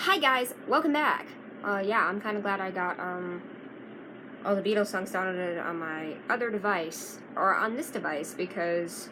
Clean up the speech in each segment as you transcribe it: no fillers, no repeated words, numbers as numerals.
Hi guys, welcome back. Yeah, I'm kind of glad I got all the Beatles songs downloaded on my other device, or on this device, because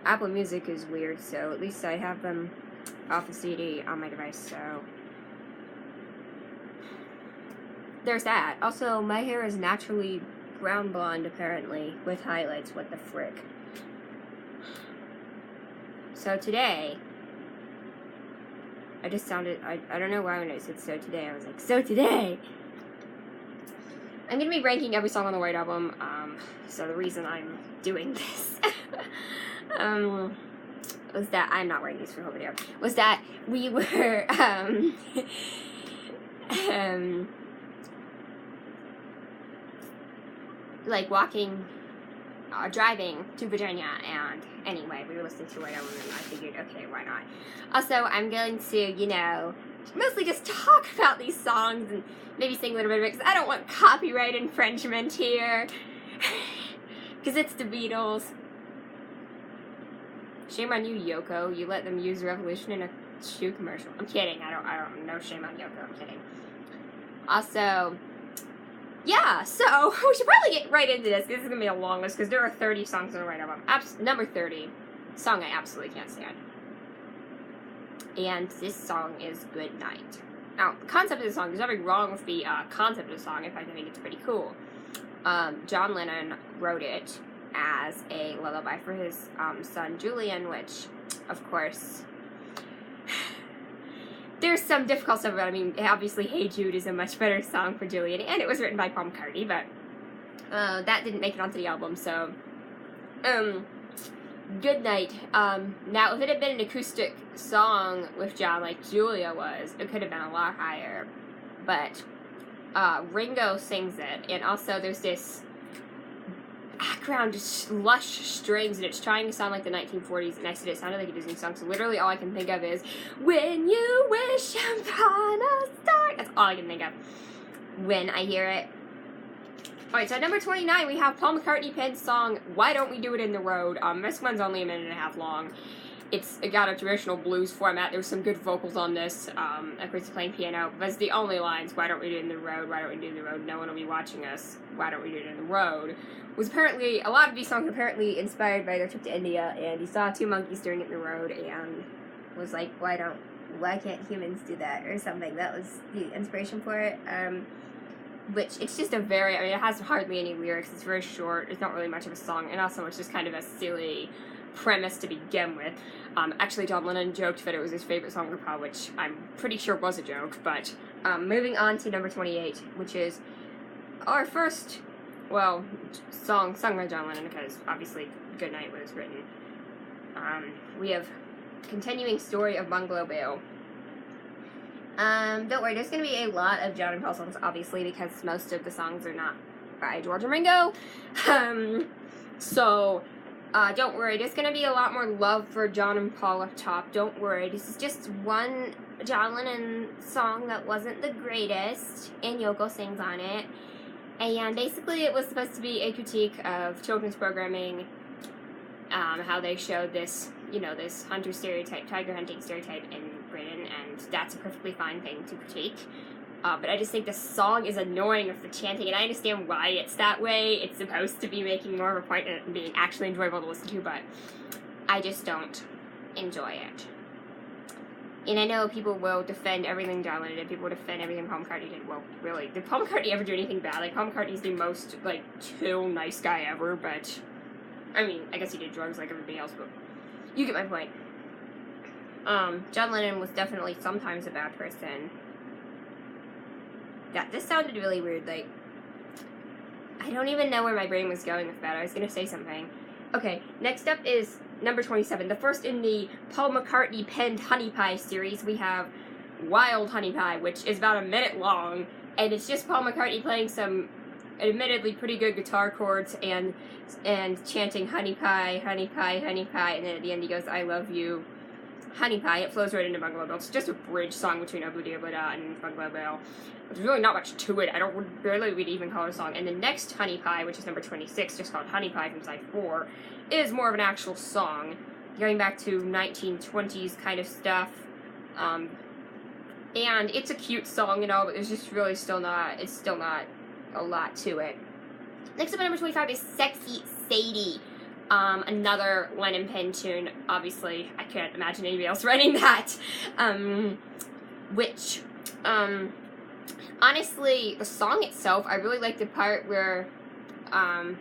Apple Music is weird, so at least I have them off the CD on my device, so there's that. Also, my hair is naturally brown blonde, apparently, with highlights. What the frick? So today, I just sounded, I don't know why when I said so today, I was like, so today! I'm gonna be ranking every song on the White Album, so the reason I'm doing this, was that, I'm not wearing these for the whole video, was that we were, like, driving to Virginia, and anyway, we were listening to White Album, and I figured, okay, why not? Also, I'm going to, mostly just talk about these songs, and maybe sing a little bit of it, because I don't want copyright infringement here, because it's the Beatles. Shame on you, Yoko, you let them use Revolution in a shoe commercial. I'm kidding, I don't know, shame on Yoko, I'm kidding. Also, yeah, so we should probably get right into this. This is going to be a long list because there are 30 songs on the White Album. Number 30, song I absolutely can't stand. And this song is Good Night. Now, the concept of the song, there's nothing wrong with the concept of the song. In fact, I think it's pretty cool. John Lennon wrote it as a lullaby for his son Julian, which, of course, there's some difficult stuff about it. I mean, obviously, Hey Jude is a much better song for Julian, and it was written by Paul McCartney, but that didn't make it onto the album, so, Good Night. Now, if it had been an acoustic song with John, like Julia was, it could have been a lot higher, but Ringo sings it, and also there's this background, just lush strings, and it's trying to sound like the 1940s, and I said it sounded like a Disney song, so literally all I can think of is, when you wish upon a star. That's all I can think of when I hear it. Alright, so at number 29, we have Paul McCartney penned song, Why Don't We Do It in the Road? This one's only a minute and a half long. It's got a traditional blues format. There's some good vocals on this. Of course, playing piano. But it's the only lines, why don't we do it in the road? Why don't we do it in the road? No one will be watching us. Why don't we do it in the road? Was apparently, a lot of these songs were apparently inspired by their trip to India, and he saw two monkeys doing it in the road, and was like, why can't humans do that, or something. That was the inspiration for it. Which, it's just it has hardly any lyrics. It's very short. It's not really much of a song, and also it's just kind of a silly premise to begin with. Actually, John Lennon joked that it was his favorite song of Paul, which I'm pretty sure was a joke, but moving on to number 28, which is our first, song sung by John Lennon, because obviously Good Night was written. We have Continuing Story of Bungalow Bill. Don't worry, there's going to be a lot of John and Paul songs, obviously, because most of the songs are not by George and Ringo. Don't worry, there's going to be a lot more love for John and Paul up top. Don't worry, this is just one John Lennon song that wasn't the greatest, and Yoko sings on it. And basically it was supposed to be a critique of children's programming, how they showed this, this hunter stereotype, tiger hunting stereotype in Britain, and that's a perfectly fine thing to critique. But I just think the song is annoying with the chanting, and I understand why it's that way. It's supposed to be making more of a point and being actually enjoyable to listen to, but I just don't enjoy it. And I know people will defend everything John Lennon did, people will defend everything Paul McCartney did. Well, really, did Paul McCartney ever do anything bad? Like, Paul McCartney's the most, chill, nice guy ever, but, I mean, I guess he did drugs like everybody else, but you get my point. John Lennon was definitely sometimes a bad person. Yeah, this sounded really weird, I don't even know where my brain was going with that. I was gonna say something. Okay, next up is number 27. The first in the Paul McCartney penned Honey Pie series. We have Wild Honey Pie, which is about a minute long, and it's just Paul McCartney playing some admittedly pretty good guitar chords and chanting Honey Pie, Honey Pie, Honey Pie, and then at the end he goes, I love you, Honey Pie. It flows right into Bungalow Bill. It's just a bridge song between Oblida Oblida and Bungalow Bill. There's really not much to it. I don't barely would even call it a song. And the next Honey Pie, which is number 26, just called Honey Pie from side 4, is more of an actual song, going back to 1920s kind of stuff. And it's a cute song and all, but there's just really still not a lot to it. Next up at number 25 is Sexy Sadie. Another Lennon Pen tune. Obviously, I can't imagine anybody else writing that. Honestly, the song itself, I really like the part where, talks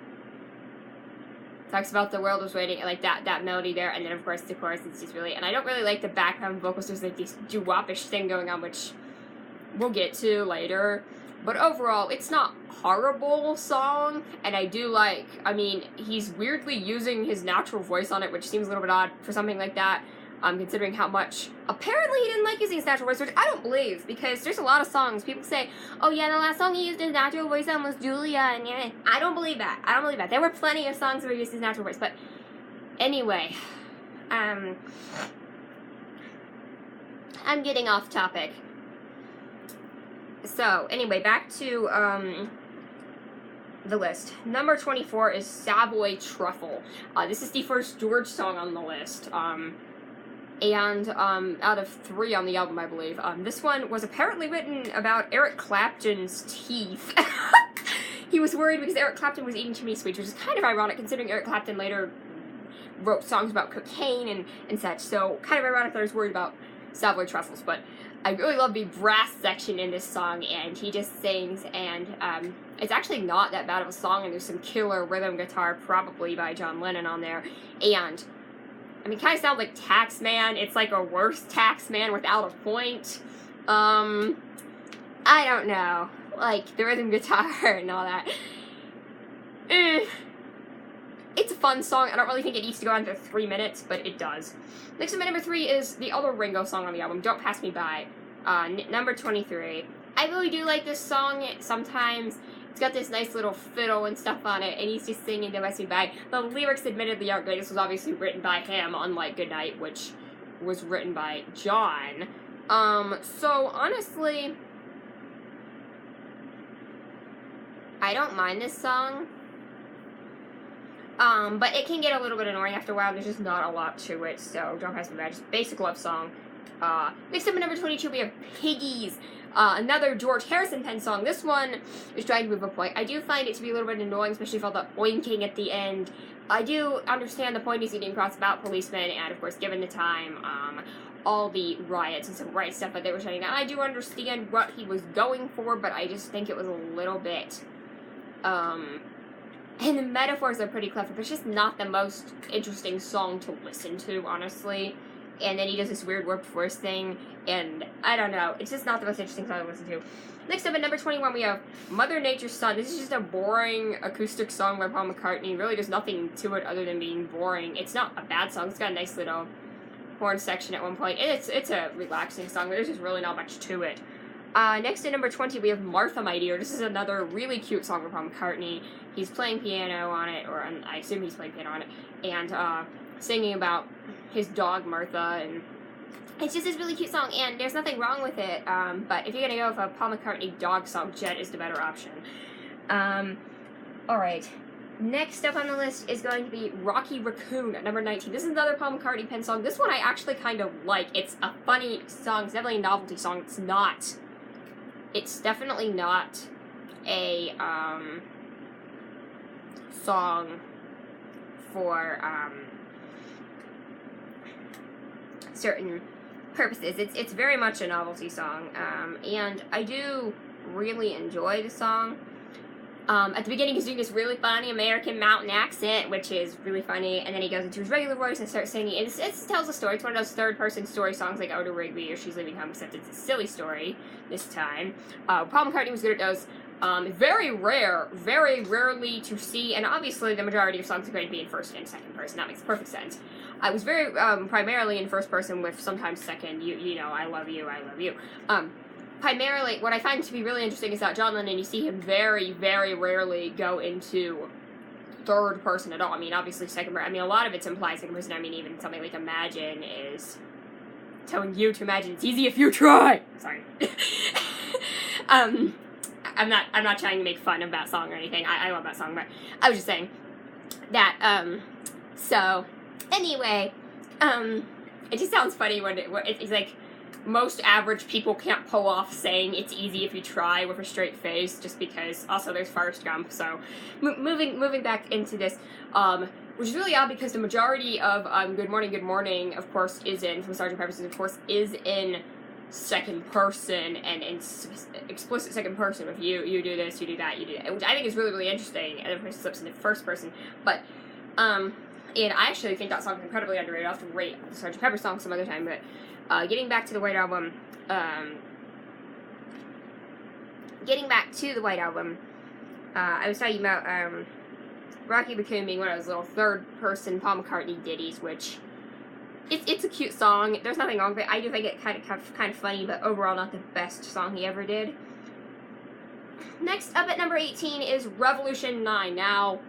about the world was waiting, like that melody there, and then of course the chorus is just really, and I don't really like the background vocals, there's like this doo-wop-ish thing going on, which we'll get to later, but overall, it's not horrible song, and I do like, I mean, he's weirdly using his natural voice on it, which seems a little bit odd for something like that, considering how much, apparently he didn't like using his natural voice, which I don't believe, because there's a lot of songs, people say, oh yeah, the last song he used his natural voice on was Julia, and yeah, I don't believe that, there were plenty of songs where he used his natural voice, but anyway, I'm getting off topic. So, anyway, back to, the list. Number 24 is Savoy Truffle. This is the first George song on the list, and out of 3 on the album, I believe. This one was apparently written about Eric Clapton's teeth. He was worried because Eric Clapton was eating too many sweets, which is kind of ironic considering Eric Clapton later wrote songs about cocaine and such, so kind of ironic that I was worried about Savoy Truffles, but I really love the brass section in this song, and he just sings, and it's actually not that bad of a song, and there's some killer rhythm guitar, probably by John Lennon on there, and I mean, it kind of sounds like Taxman. It's like a worse Taxman without a point. I don't know. Like, the rhythm guitar and all that. It's a fun song. I don't really think it needs to go on for 3 minutes, but it does. Next up at number 3 is the other Ringo song on the album, Don't Pass Me By. Number 23. I really do like this song sometimes. It's got this nice little fiddle and stuff on it, and he's just singing Don't Pass Me By. The lyrics admittedly aren't great. This was obviously written by him, unlike Goodnight, which was written by John. So honestly, I don't mind this song. But it can get a little bit annoying after a while. There's just not a lot to it, so Don't Pass Me By, just basic love song. Next up at number 22, we have Piggies. Another George Harrison Pen song. This one is trying to move a point. I do find it to be a little bit annoying, especially with all the oinking at the end. I do understand the point he's getting across about policemen, and of course, given the time, all the riots and civil rights stuff that they were shutting down. I do understand what he was going for, but I just think it was a little bit, and the metaphors are pretty clever, but it's just not the most interesting song to listen to, honestly. And then he does this weird warped force thing, and I don't know, it's just not the most interesting song to listen to. Next up at number 21, we have Mother Nature's Son. This is just a boring acoustic song by Paul McCartney. Really, there's nothing to it other than being boring. It's not a bad song. It's got a nice little horn section at one point. It's a relaxing song, but there's just really not much to it. Next at number 20, we have Martha, My Dear. This is another really cute song by Paul McCartney. He's playing piano on it, or I assume he's playing piano on it, and singing about his dog Martha, and it's just this really cute song, and there's nothing wrong with it, but if you're gonna go with a Paul McCartney dog song, Jet is the better option. Alright, next up on the list is going to be Rocky Raccoon at number 19. This is another Paul McCartney Pen song. This one I actually kind of like. It's a funny song. It's definitely a novelty song. It's definitely not a song for certain purposes. It's very much a novelty song, and I do really enjoy the song. At the beginning, he's doing this really funny American mountain accent, which is really funny, and then he goes into his regular voice and starts singing. And it tells a story. It's one of those third-person story songs like Oda Rigby or She's Leaving Home, except it's a silly story this time. Paul McCartney was good at those. Very rarely to see, and obviously the majority of songs are going to be in first and second person. That makes perfect sense. I was very, primarily in first person with sometimes second, you know, I love you. Primarily, what I find to be really interesting is that John Lennon, you see him very rarely go into third person at all. I mean, obviously second person, I mean, a lot of it's implied second person. I mean, even something like Imagine is telling you to imagine it's easy if you try. Sorry. I'm not trying to make fun of that song or anything. I love that song, but I was just saying that, so, anyway, it just sounds funny when it's like, most average people can't pull off saying it's easy if you try with a straight face, just because also there's Forrest Gump. So moving back into this, which is really odd because the majority of Good Morning, of course, is in, from Sgt. Pepper's, of course, is in second person and in explicit second person with you do this, you do that, which I think is really, really interesting, and of course slips into first person, but, and I actually think that song is incredibly underrated. I'll have to rate the Sgt. Pepper song some other time, but, getting back to the White Album, I was talking about, Rocky Raccoon being one of those little third-person Paul McCartney ditties, which, it's a cute song. There's nothing wrong with it. I do think it kind of funny, but overall not the best song he ever did. Next up at number 18 is Revolution 9. Now,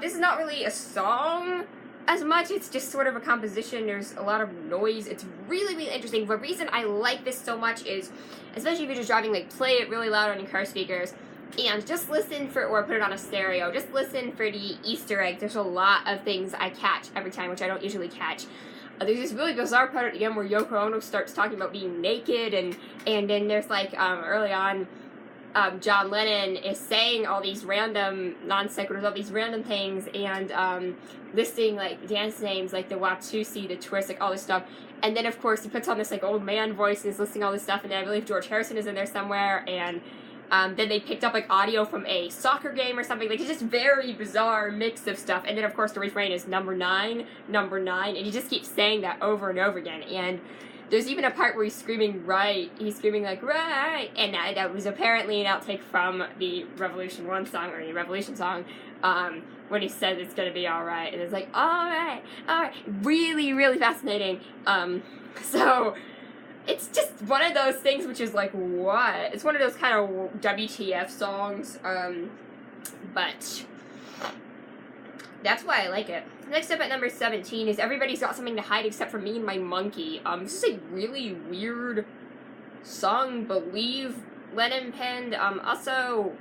this is not really a song as much. It's just sort of a composition. There's a lot of noise. It's really, really interesting. The reason I like this so much is, especially if you're just driving, like, play it really loud on your car speakers, and just listen for, or put it on a stereo, just listen for the Easter eggs. There's a lot of things I catch every time, which I don't usually catch. There's this really bizarre part at the end where Yoko Ono starts talking about being naked, and then there's, like, early on, John Lennon is saying all these random non sequiturs, all these random things, and listing, like, dance names, like the Watusi, the twist, like, all this stuff. And then, of course, he puts on this, like, old man voice and is listing all this stuff, and then I believe George Harrison is in there somewhere, and then they picked up, like, audio from a soccer game or something. Like, it's just very bizarre mix of stuff. And then, of course, the refrain is number 9, and he just keeps saying that over and over again. And there's even a part where he's screaming, right. He's screaming, like, right. And that was apparently an outtake from the Revolution 1 song, or the Revolution song, when he says it's gonna be alright. And it's like, alright. Really, really fascinating. So it's just one of those things which is like, what? It's one of those kind of WTF songs, but that's why I like it. Next up at number 17 is Everybody's Got Something to Hide Except for Me and My Monkey. This is a really weird song, believe Lennon penned. Also,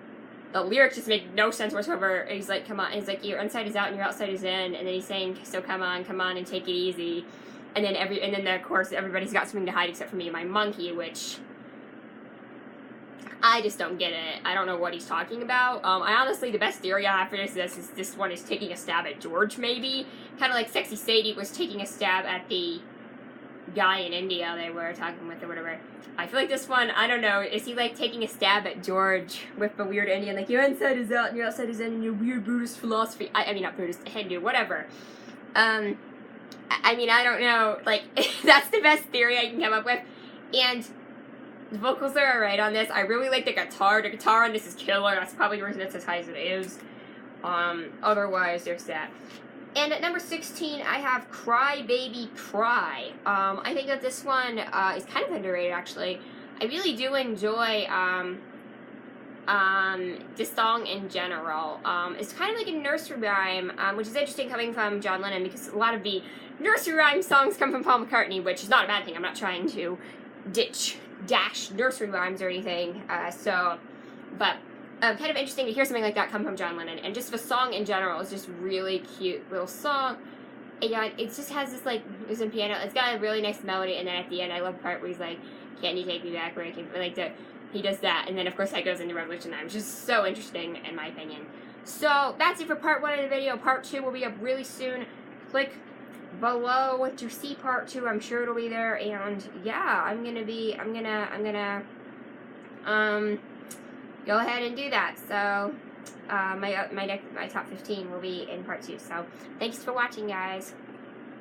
the lyrics just make no sense whatsoever. He's like, come on, he's like, your inside is out and your outside is in, and then he's saying, so come on, and take it easy. And then of course, Everybody's Got Something to Hide Except for Me and My Monkey, which I just don't get it. I don't know what he's talking about. I honestly, the best theory I have for this is this one is taking a stab at George, maybe. Kind of like Sexy Sadie was taking a stab at the guy in India they were talking with or whatever. I feel like this one, I don't know, is he like taking a stab at George with the weird Indian, like, your inside is out and your outside is in, and your weird Buddhist philosophy. I mean, not Buddhist, Hindu, whatever. I mean, I don't know, like, that's the best theory I can come up with, and the vocals are alright on this. I really like the guitar on this is killer, that's probably the reason it's as high as it is. Otherwise, there's that. And at number 16, I have Cry Baby Cry. I think that this one, is kind of underrated, actually. I really do enjoy, this song in general. It's kind of like a nursery rhyme, which is interesting coming from John Lennon, because a lot of the nursery rhyme songs come from Paul McCartney, which is not a bad thing. I'm not trying to dash nursery rhymes or anything, but kind of interesting to hear something like that come from John Lennon, and just the song in general is just really cute little song. And it just has this, like, there's a piano, it's got a really nice melody, and then at the end I love the part where he's like, can you take me back where I came from, like, he does that, and then of course that goes into Revolution 9, which is so interesting in my opinion. So that's it for part 1 of the video. Part 2 will be up really soon. Click below to see part 2. I'm sure it'll be there, and yeah, I'm gonna go ahead and do that. So my top 15 will be in part 2. So thanks for watching, guys.